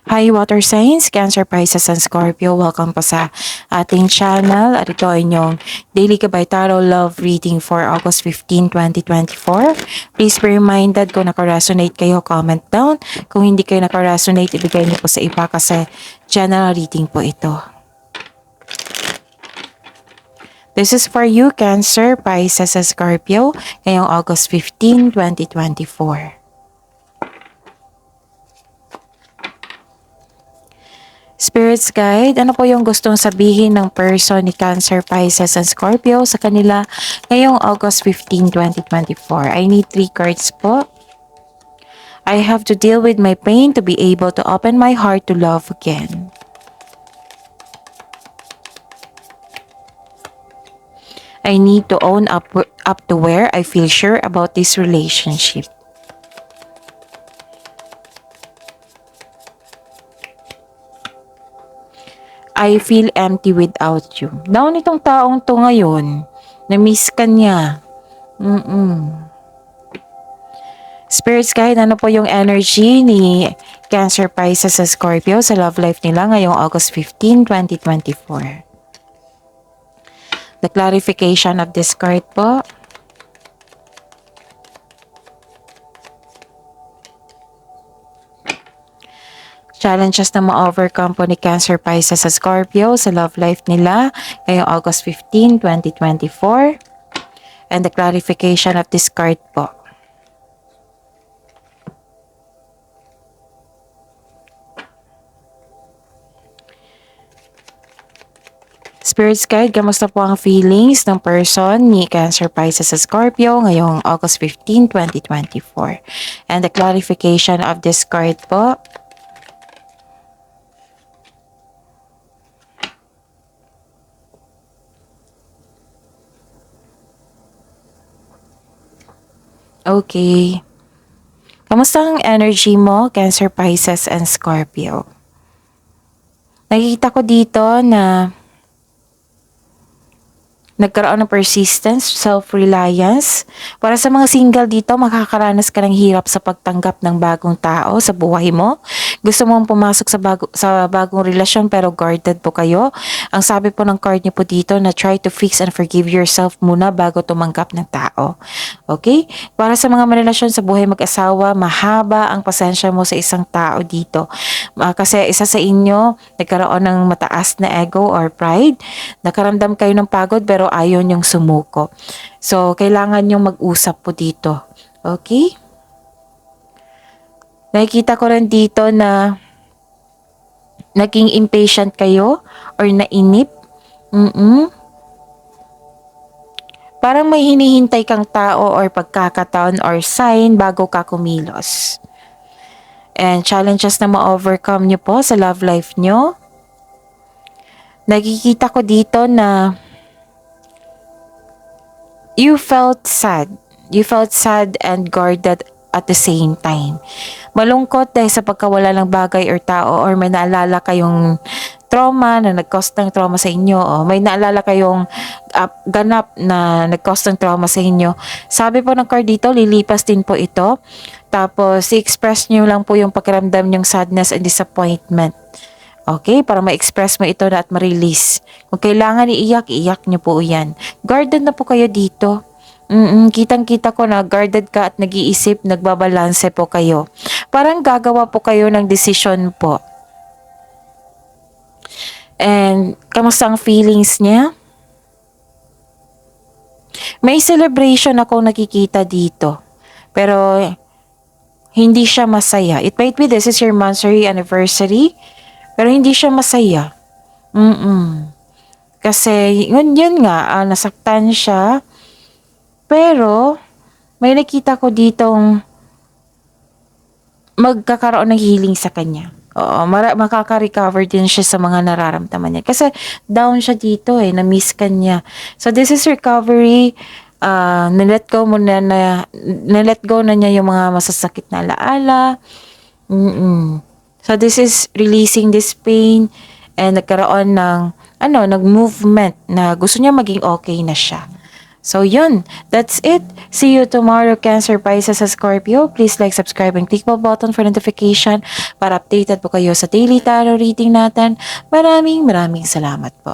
Hi Water Signs, Cancer, Pisces, and Scorpio. Welcome po sa ating channel. At ito ay inyong Daily Gabay Tarot Love Reading for August 15, 2024. Please be reminded kung naka-resonate kayo, comment down. Kung hindi kayo naka-resonate, ibigay niyo po sa iba kasi general reading po ito. This is for you, Cancer, Pisces, and Scorpio, ngayong August 15, 2024. Spirits Guide, ano po yung gustong sabihin ng person ni Cancer, Pisces, and Scorpio sa kanila ngayong August 15, 2024? I need 3 cards po. I have to deal with my pain to be able to open my heart to love again. I need to own up to where I feel sure about this relationship. I feel empty without you. Down itong taong to ngayon. Na-miss ka niya. Spirits Guide, ano po yung energy ni Cancer, Pisces, sa Scorpio sa love life nila ngayong August 15, 2024? The clarification of this card po. Challenges na ma-overcome po ni Cancer, Pisces, sa Scorpio sa love life nila ngayong August 15, 2024. And the clarification of this card po. Spirits Guide, kamusta po ang feelings ng person ni Cancer, Pisces, sa Scorpio ngayong August 15, 2024? And the clarification of this card po. Okay. Kamusta ang energy mo, Cancer, Pisces, and Scorpio? Nakikita ko dito na nagkaroon ng persistence, self-reliance. Para sa mga single dito, makakaranas ka ng hirap sa pagtanggap ng bagong tao sa buhay mo. Gusto mong pumasok sa bagong relasyon pero guarded po kayo. Ang sabi po ng card niyo po dito na try to fix and forgive yourself muna bago tumanggap ng tao. Okay? Para sa mga marelasyon sa buhay mag-asawa, mahaba ang pasensya mo sa isang tao dito. Kasi isa sa inyo, nagkaroon ng mataas na ego or pride. Nakaramdam kayo ng pagod pero ayaw niyong sumuko. So, kailangan niyong mag-usap po dito. Okay? Nakikita ko rin dito na naging impatient kayo or nainip. Parang may hinihintay kang tao or pagkakataon or sign bago ka kumilos. And challenges na ma-overcome nyo po sa love life nyo. Nakikita ko dito na you felt sad. You felt sad and guarded at the same time. Malungkot dahil sa pagkawala ng bagay or tao or may naalala kayong trauma na nag-cause ng trauma sa inyo o may naalala kayong ganap na nag-cause ng trauma sa inyo. Sabi po ng card dito, lilipas din po ito. Tapos, i-express nyo lang po yung pakiramdam nyong sadness and disappointment. Okay? Para ma-express mo ito na at ma-release. Kung kailangan iiyak, iiyak nyo po yan. Guarded na po kayo dito. Kitang-kita ko na guarded ka at nag-iisip, nagbabalanse po kayo. Parang gagawa po kayo ng decision po. And, kamusta ang feelings niya? May celebration ako nakikita dito. Pero, hindi siya masaya. It might be this is your monthly anniversary. Pero hindi siya masaya. Kasi, yun nga, nasaktan siya. Pero, may nakita ko ditong magkakaroon ng healing sa kanya. Oo, makaka-recover din siya sa mga nararamdaman niya. Kasi down siya dito na-miss ka niya. So, this is recovery. Nilet go na niya yung mga masasakit na alaala. So, this is releasing this pain and nagkaroon ng, nag-movement na gusto niya maging okay na siya. So yun, that's it. See you tomorrow, Cancer Pisces sa Scorpio. Please like, subscribe, and click bell button for notification para updated po kayo sa daily tarot reading natin. Maraming salamat po.